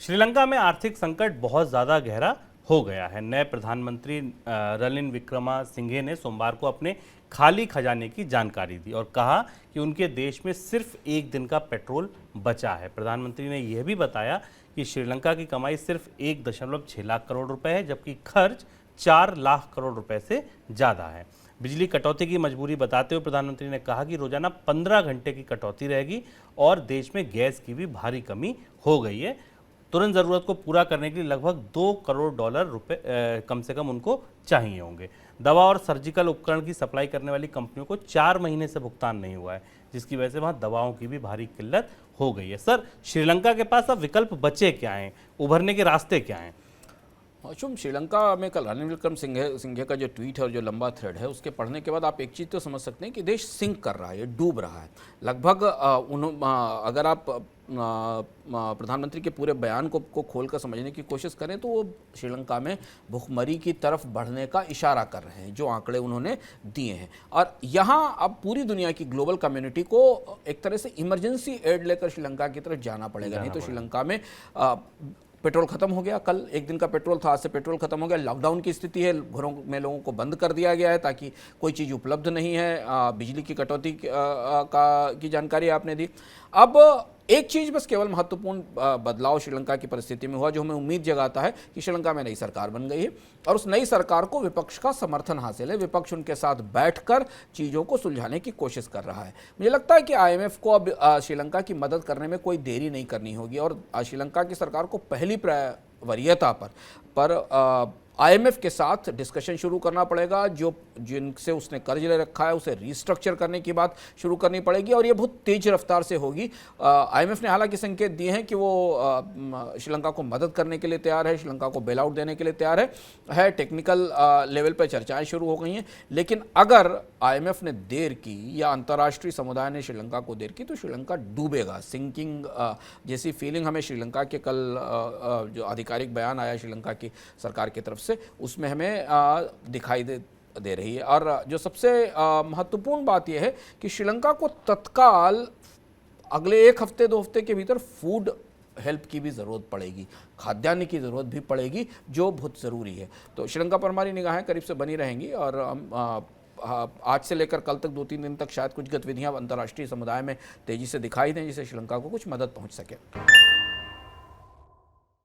श्रीलंका में आर्थिक संकट बहुत ज़्यादा गहरा हो गया है। नए प्रधानमंत्री रनिल विक्रमसिंघे ने सोमवार को अपने खाली खजाने की जानकारी दी और कहा कि उनके देश में सिर्फ एक दिन का पेट्रोल बचा है। प्रधानमंत्री ने यह भी बताया कि श्रीलंका की कमाई सिर्फ 1.6 लाख करोड़ रुपए है, जबकि खर्च 4 लाख करोड़ रुपए से ज़्यादा है। बिजली कटौती की मजबूरी बताते हुए प्रधानमंत्री ने कहा कि रोजाना 15 घंटे की कटौती रहेगी और देश में गैस की भी भारी कमी हो गई है। तुरंत ज़रूरत को पूरा करने के लिए लगभग $2 करोड़ रुपए कम से कम उनको चाहिए होंगे। दवा और सर्जिकल उपकरण की सप्लाई करने वाली कंपनियों को 4 महीने से भुगतान नहीं हुआ है, जिसकी वजह से वहाँ दवाओं की भी भारी किल्लत हो गई है। सर, श्रीलंका के पास अब विकल्प बचे क्या हैं, उभरने के रास्ते क्या हैं? शुभ, श्रीलंका में कल रनिल विक्रमसिंघे का जो ट्वीट है और जो लंबा थ्रेड है, उसके पढ़ने के बाद आप एक चीज़ तो समझ सकते हैं कि देश सिंक कर रहा है, ये डूब रहा है लगभग। अगर आप प्रधानमंत्री के पूरे बयान को खोलकर समझने की कोशिश करें तो वो श्रीलंका में भुखमरी की तरफ बढ़ने का इशारा कर रहे हैं, जो आंकड़े उन्होंने दिए हैं। और यहाँ अब पूरी दुनिया की ग्लोबल कम्युनिटी को एक तरह से इमरजेंसी एड लेकर श्रीलंका की तरफ जाना पड़ेगा, नहीं तो श्रीलंका में पेट्रोल खत्म हो गया। कल एक दिन का पेट्रोल था, आज से पेट्रोल खत्म हो गया। लॉकडाउन की स्थिति है, घरों में लोगों को बंद कर दिया गया है ताकि कोई चीज़ उपलब्ध नहीं है। बिजली की कटौती की जानकारी आपने दी। अब एक चीज़ बस केवल महत्वपूर्ण बदलाव श्रीलंका की परिस्थिति में हुआ, जो हमें उम्मीद जगाता है कि श्रीलंका में नई सरकार बन गई है और उस नई सरकार को विपक्ष का समर्थन हासिल है। विपक्ष उनके साथ बैठकर चीज़ों को सुलझाने की कोशिश कर रहा है। मुझे लगता है कि IMF को अब श्रीलंका की मदद करने में कोई देरी नहीं करनी होगी और श्रीलंका की सरकार को पहली वरीयता पर IMF के साथ डिस्कशन शुरू करना पड़ेगा। जिनसे उसने कर्ज ले रखा है उसे रीस्ट्रक्चर करने की बात शुरू करनी पड़ेगी और ये बहुत तेज रफ्तार से होगी। IMF ने हालांकि संकेत दिए हैं कि वो श्रीलंका को मदद करने के लिए तैयार है, श्रीलंका को बेल आउट देने के लिए तैयार है। टेक्निकल लेवल पर चर्चाएं शुरू हो गई हैं, लेकिन अगर IMF ने देर की या अंतर्राष्ट्रीय समुदाय ने श्रीलंका को देर की तो श्रीलंका डूबेगा। सिंकिंग जैसी फीलिंग हमें श्रीलंका के कल जो आधिकारिक बयान आया श्रीलंका की सरकार की तरफ से, उसमें हमें दिखाई दे रही है। और जो सबसे महत्वपूर्ण बात यह है कि श्रीलंका को तत्काल अगले 1 हफ्ते 2 हफ्ते के भीतर फूड हेल्प की भी ज़रूरत पड़ेगी, खाद्यान्न की ज़रूरत भी पड़ेगी, जो बहुत ज़रूरी है। तो श्रीलंका पर हमारी निगाहें करीब से बनी रहेंगी और आज से लेकर कल तक 2-3 दिन तक शायद कुछ गतिविधियां अंतर्राष्ट्रीय समुदाय में तेज़ी से दिखाई दें, जिससे श्रीलंका को कुछ मदद पहुंच सके।